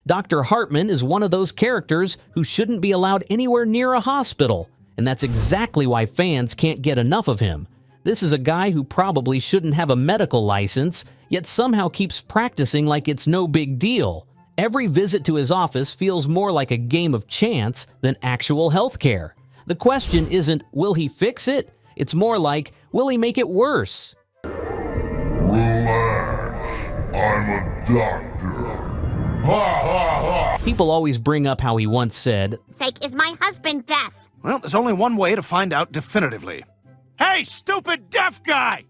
Dr. Hartman is one of those characters who shouldn't be allowed anywhere near a hospital, and that's exactly why fans can't get enough of him. This is a guy who probably shouldn't have a medical license, yet somehow keeps practicing like it's no big deal. Every visit to his office feels more like a game of chance than actual health care. The question isn't, will he fix it? It's more like, will he make it worse? Relax, I'm a doctor. Ha ha ha! People always bring up how he once said, Sake, is my husband deaf? Well, there's only one way to find out definitively. Hey, stupid deaf guy!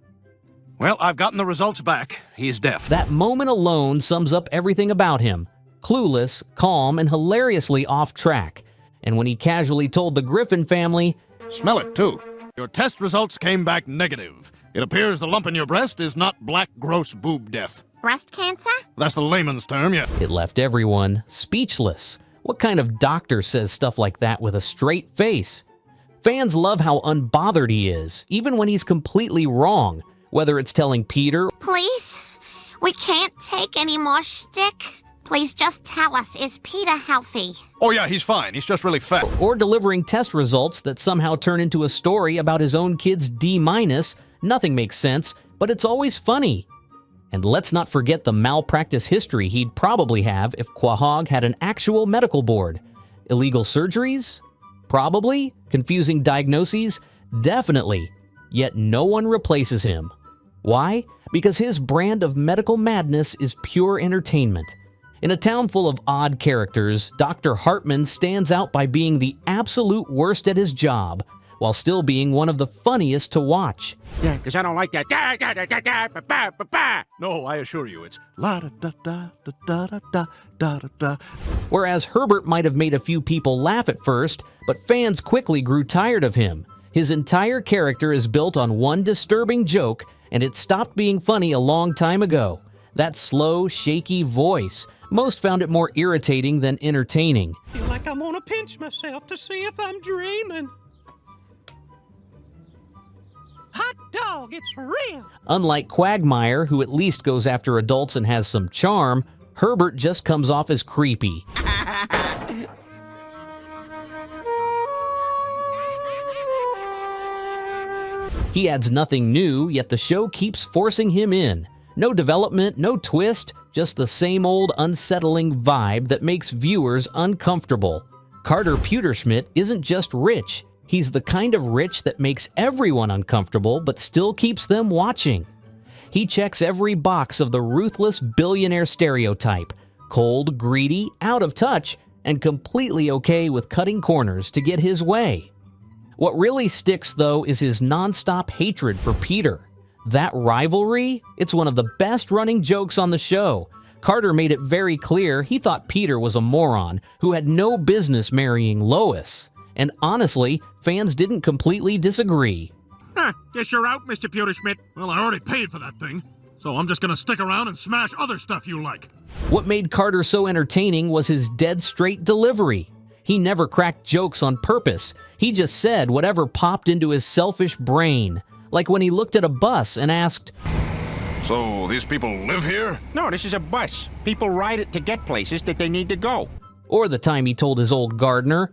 Well, I've gotten the results back. He's deaf. That moment alone sums up everything about him. Clueless, calm, and hilariously off track. And when he casually told the Griffin family, Smell it, too. Your test results came back negative. It appears the lump in your breast is not black, gross boob death. Breast cancer? That's the layman's term, yeah. it left everyone speechless. What kind of doctor says stuff like that with a straight face? Fans love how unbothered he is, even when he's completely wrong. Whether it's telling Peter, Please? We can't take any more shtick. Please just tell us, is Peter healthy? Oh, yeah, he's fine. He's just really fat. or delivering test results that somehow turn into a story about his own kid's D-, nothing makes sense, but it's always funny. And let's not forget the malpractice history he'd probably have if Quahog had an actual medical board. Illegal surgeries? Probably. Confusing diagnoses? Definitely. Yet no one replaces him. Why? Because his brand of medical madness is pure entertainment. In a town full of odd characters, Dr. Hartman stands out by being the absolute worst at his job, while still being one of the funniest to watch. Yeah, because I don't like that. Da, da, da, da, da, ba, ba, ba, ba. No, I assure you, it's la da da da da da da da da da. Whereas Herbert might have made a few people laugh at first, but fans quickly grew tired of him. His entire character is built on one disturbing joke, and it stopped being funny a long time ago. That slow, shaky voice. Most found it more irritating than entertaining. Feel like I'm gonna pinch myself to see if I'm dreaming. Hot dog, it's real. Unlike Quagmire, who at least goes after adults and has some charm, Herbert just comes off as creepy. He adds nothing new, yet the show keeps forcing him in. No development, no twist, just the same old unsettling vibe that makes viewers uncomfortable. Carter Pewterschmidt isn't just rich. He's the kind of rich that makes everyone uncomfortable but still keeps them watching. He checks every box of the ruthless billionaire stereotype: cold, greedy, out of touch, and completely okay with cutting corners to get his way. What really sticks, though, is his nonstop hatred for Peter. That rivalry? It's one of the best running jokes on the show. Carter made it very clear he thought Peter was a moron who had no business marrying Lois. And honestly, fans didn't completely disagree. Huh, guess you're out, Mr. Pewterschmidt. Well, I already paid for that thing, so I'm just gonna stick around and smash other stuff you like. What made Carter so entertaining was his dead straight delivery. He never cracked jokes on purpose. He just said whatever popped into his selfish brain. Like when he looked at a bus and asked, So, these people live here? No, this is a bus. People ride it to get places that they need to go. or the time he told his old gardener,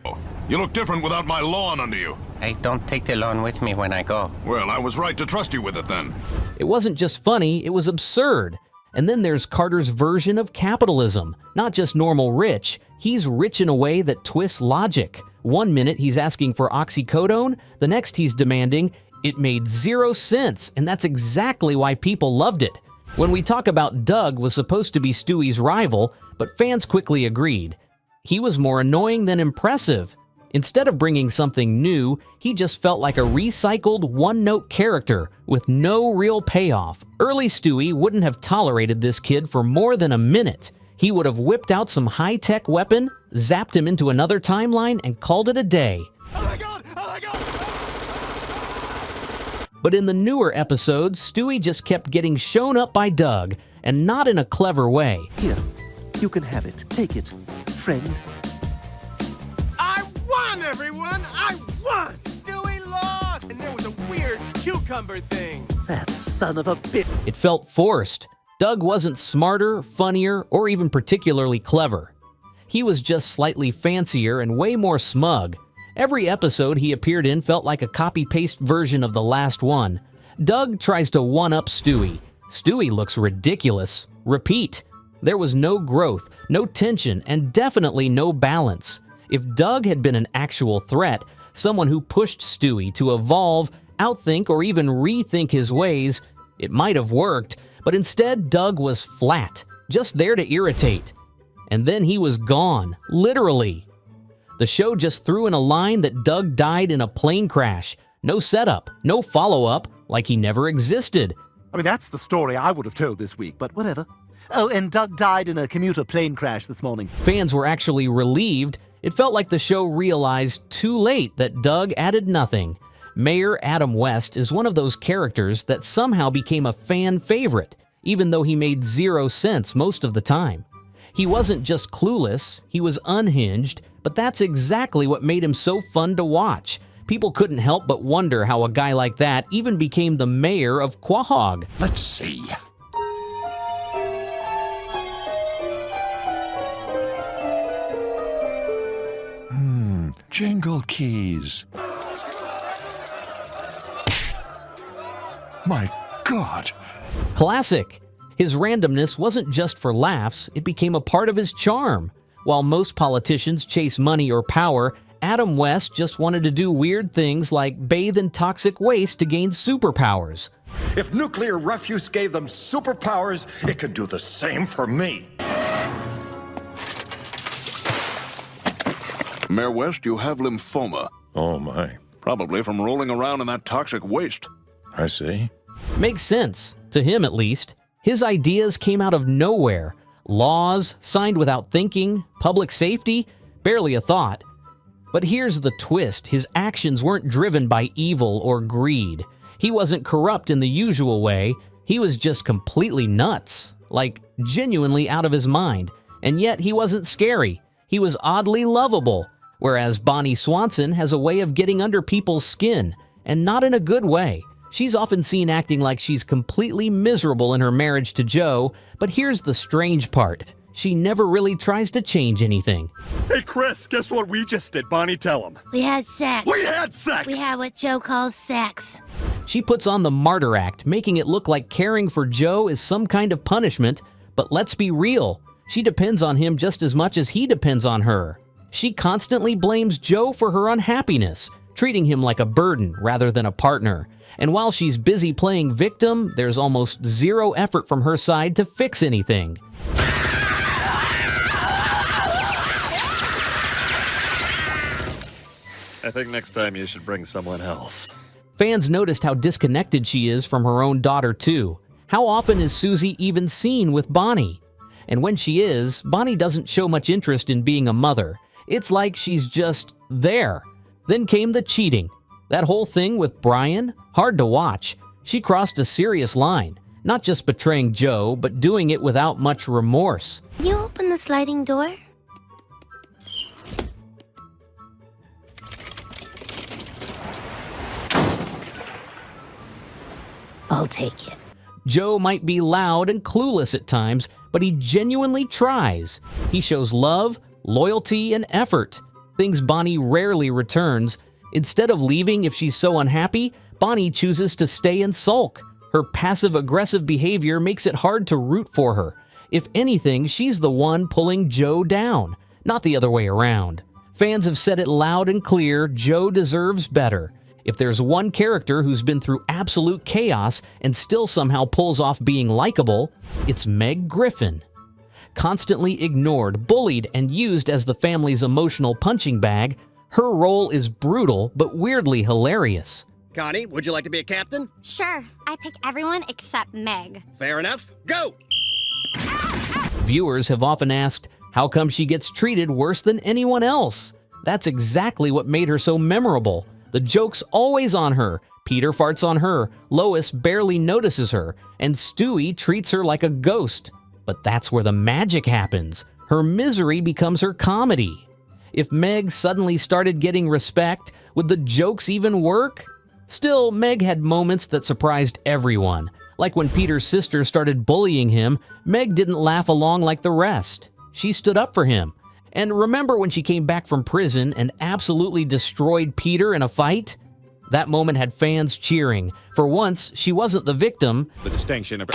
You look different without my lawn under you. I don't take the lawn with me when I go. Well, I was right to trust you with it then. It wasn't just funny, it was absurd. And then there's Carter's version of capitalism. Not just normal rich, he's rich in a way that twists logic. One minute he's asking for oxycodone, the next he's demanding, it made 0 sense, and that's exactly why people loved it. When we talk about Doug was supposed to be Stewie's rival, but fans quickly agreed. He was more annoying than impressive. Instead of bringing something new, he just felt like a recycled one-note character with no real payoff. Early Stewie wouldn't have tolerated this kid for more than a minute. He would have whipped out some high-tech weapon, zapped him into another timeline, and called it a day. Oh my God! Oh my God! But in the newer episodes, Stewie just kept getting shown up by Doug, and not in a clever way. Here, you can have it. Take it, friend. I won, everyone! I won! Stewie lost! And there was a weird cucumber thing. That son of a bitch. It felt forced. Doug wasn't smarter, funnier, or even particularly clever. He was just slightly fancier and way more smug. Every episode he appeared in felt like a copy-paste version of the last one. Doug tries to one-up Stewie. Stewie looks ridiculous. Repeat. There was no growth, no tension, and definitely no balance. If Doug had been an actual threat, someone who pushed Stewie to evolve, outthink, or even rethink his ways, it might have worked, but instead Doug was flat, just there to irritate. And then he was gone, literally. The show just threw in a line that Doug died in a plane crash. No setup, no follow-up, like he never existed. I mean, that's the story I would have told this week, but whatever. Oh, and Doug died in a commuter plane crash this morning. Fans were actually relieved. It felt like the show realized too late that Doug added nothing. Mayor Adam West is one of those characters that somehow became a fan favorite, even though he made zero sense most of the time. He wasn't just clueless, he was unhinged, but that's exactly what made him so fun to watch. People couldn't help but wonder how a guy like that even became the mayor of Quahog. Let's see. Jingle keys. My God. Classic. His randomness wasn't just for laughs, it became a part of his charm. While most politicians chase money or power, Adam West just wanted to do weird things like bathe in toxic waste to gain superpowers. If nuclear refuse gave them superpowers, it could do the same for me. Mayor West, you have lymphoma. Oh, my. Probably from rolling around in that toxic waste. I see. Makes sense, to him at least. His ideas came out of nowhere. Laws, signed without thinking, public safety, barely a thought. But here's the twist. His actions weren't driven by evil or greed. He wasn't corrupt in the usual way. He was just completely nuts, like genuinely out of his mind. And yet he wasn't scary. He was oddly lovable. Whereas Bonnie Swanson has a way of getting under people's skin, and not in a good way. She's often seen acting like she's completely miserable in her marriage to Joe, but here's the strange part. She never really tries to change anything. Hey, Chris, guess what we just did? Bonnie, tell him. We had sex. We had sex! We had what Joe calls sex. She puts on the martyr act, making it look like caring for Joe is some kind of punishment, but let's be real. She depends on him just as much as he depends on her. She constantly blames Joe for her unhappiness, treating him like a burden rather than a partner. And while she's busy playing victim, there's almost zero effort from her side to fix anything. I think next time you should bring someone else. Fans noticed how disconnected she is from her own daughter, too. How often is Susie even seen with Bonnie? And when she is, Bonnie doesn't show much interest in being a mother. It's like she's just there. Then came the cheating. That whole thing with Brian, hard to watch. She crossed a serious line, not just betraying Joe, but doing it without much remorse. Can you open the sliding door? I'll take it. Joe might be loud and clueless at times, but he genuinely tries. He shows love, loyalty, and effort, things Bonnie rarely returns. Instead of leaving if she's so unhappy, Bonnie chooses to stay and sulk. Her passive-aggressive behavior makes it hard to root for her. If anything, she's the one pulling Joe down, not the other way around. Fans have said it loud and clear, Joe deserves better. If there's one character who's been through absolute chaos and still somehow pulls off being likable, it's Meg Griffin. Constantly ignored, bullied, and used as the family's emotional punching bag, her role is brutal but weirdly hilarious. Connie, would you like to be a captain? Sure, I pick everyone except Meg. Fair enough. Go! Viewers have often asked, how come she gets treated worse than anyone else? That's exactly what made her so memorable. The joke's always on her. Peter farts on her, Lois barely notices her, and Stewie treats her like a ghost. But that's where the magic happens. Her misery becomes her comedy. If Meg suddenly started getting respect, would the jokes even work? Still, Meg had moments that surprised everyone. Like when Peter's sister started bullying him, Meg didn't laugh along like the rest. She stood up for him. And remember when she came back from prison and absolutely destroyed Peter in a fight? That moment had fans cheering. For once, she wasn't the victim. The distinction of...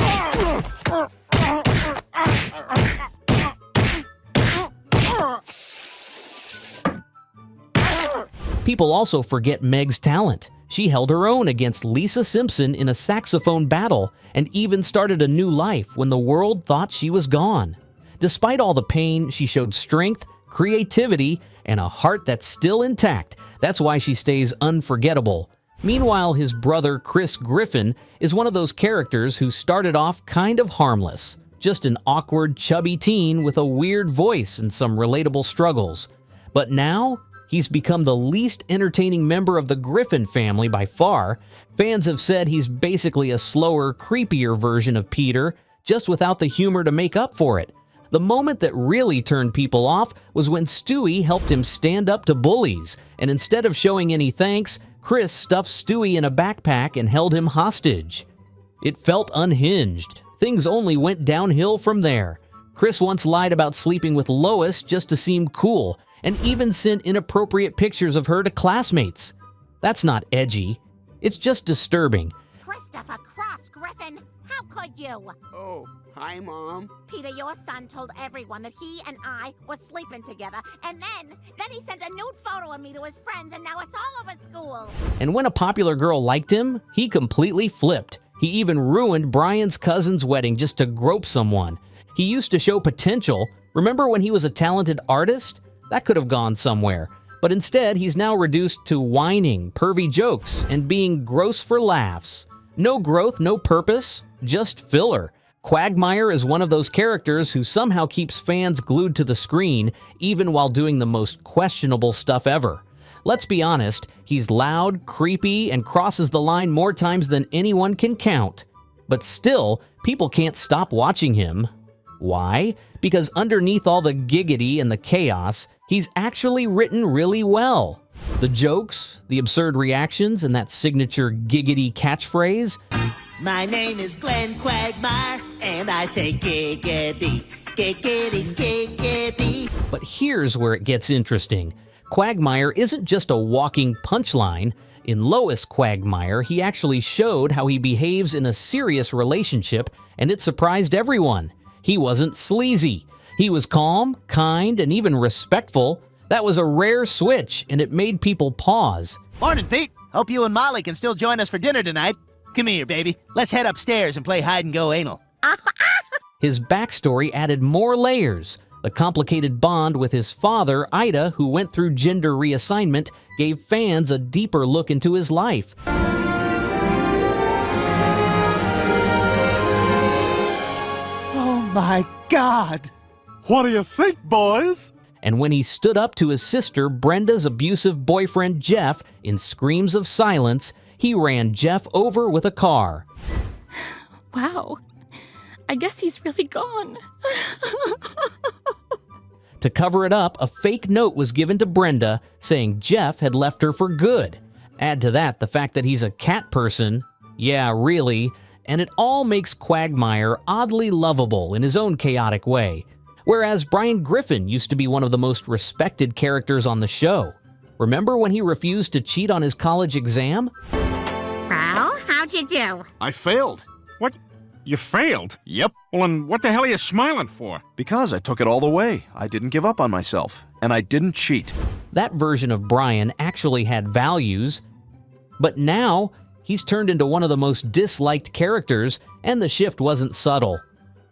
People also forget Meg's talent. She held her own against Lisa Simpson in a saxophone battle and even started a new life when the world thought she was gone. Despite all the pain, she showed strength, creativity, and a heart that's still intact. That's why she stays unforgettable. Meanwhile, his brother, Chris Griffin, is one of those characters who started off kind of harmless. Just an awkward, chubby teen with a weird voice and some relatable struggles. But now, he's become the least entertaining member of the Griffin family by far. Fans have said he's basically a slower, creepier version of Peter, just without the humor to make up for it. The moment that really turned people off was when Stewie helped him stand up to bullies, and instead of showing any thanks, Chris stuffed Stewie in a backpack and held him hostage. It felt unhinged. Things only went downhill from there. Chris once lied about sleeping with Lois just to seem cool, and even sent inappropriate pictures of her to classmates. That's not edgy. It's just disturbing. Christopher Cross Griffin, how could you? Oh, hi, Mom. Peter, your son told everyone that he and I were sleeping together, and then he sent a nude photo of me to his friends, and now it's all over school. And when a popular girl liked him, he completely flipped. He even ruined Brian's cousin's wedding just to grope someone. He used to show potential. Remember when he was a talented artist? That could have gone somewhere. But instead, he's now reduced to whining, pervy jokes, and being gross for laughs. No growth, no purpose, just filler. Quagmire is one of those characters who somehow keeps fans glued to the screen, even while doing the most questionable stuff ever. Let's be honest, he's loud, creepy, and crosses the line more times than anyone can count. But still, people can't stop watching him. Why? Because underneath all the giggity and the chaos, he's actually written really well. The jokes, the absurd reactions, and that signature giggity catchphrase. My name is Glenn Quagmire, and I say giggity, giggity, giggity. But here's where it gets interesting. Quagmire isn't just a walking punchline. In Lois Quagmire, he actually showed how he behaves in a serious relationship, and it surprised everyone. He wasn't sleazy. He was calm, kind, and even respectful. That was a rare switch, and it made people pause. Morning, Pete. Hope you and Molly can still join us for dinner tonight. Come here, baby. Let's head upstairs and play hide-and-go anal. His backstory added more layers. The complicated bond with his father, Ida, who went through gender reassignment, gave fans a deeper look into his life. Oh my God! What do you think, boys? And when he stood up to his sister, Brenda's abusive boyfriend, Jeff, in screams of silence, he ran Jeff over with a car. Wow. I guess he's really gone. To cover it up, a fake note was given to Brenda saying Jeff had left her for good. Add to that the fact that he's a cat person. Yeah, really. And it all makes Quagmire oddly lovable in his own chaotic way. Whereas Brian Griffin used to be one of the most respected characters on the show. Remember when he refused to cheat on his college exam? Well, how'd you do? I failed. What? You failed? Yep. Well, and what the hell are you smiling for? Because I took it all the way. I didn't give up on myself. And I didn't cheat. That version of Brian actually had values. But now, he's turned into one of the most disliked characters, and the shift wasn't subtle.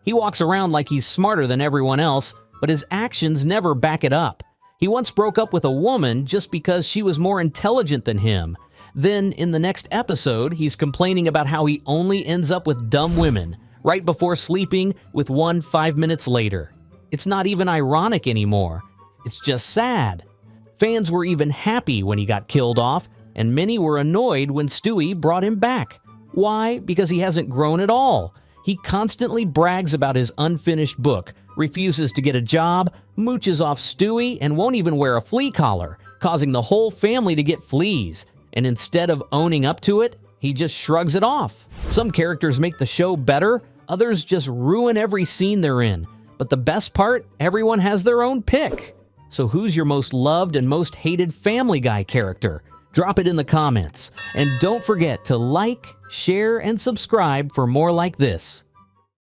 He walks around like he's smarter than everyone else, but his actions never back it up. He once broke up with a woman just because she was more intelligent than him. Then, in the next episode, he's complaining about how he only ends up with dumb women, right before sleeping with one 5 minutes later. It's not even ironic anymore. It's just sad. Fans were even happy when he got killed off, and many were annoyed when Stewie brought him back. Why? Because he hasn't grown at all. He constantly brags about his unfinished book, refuses to get a job, mooches off Stewie, and won't even wear a flea collar, causing the whole family to get fleas. And instead of owning up to it, he just shrugs it off. Some characters make the show better, others just ruin every scene they're in. But the best part, everyone has their own pick. So who's your most loved and most hated Family Guy character? Drop it in the comments. And don't forget to like, share, and subscribe for more like this.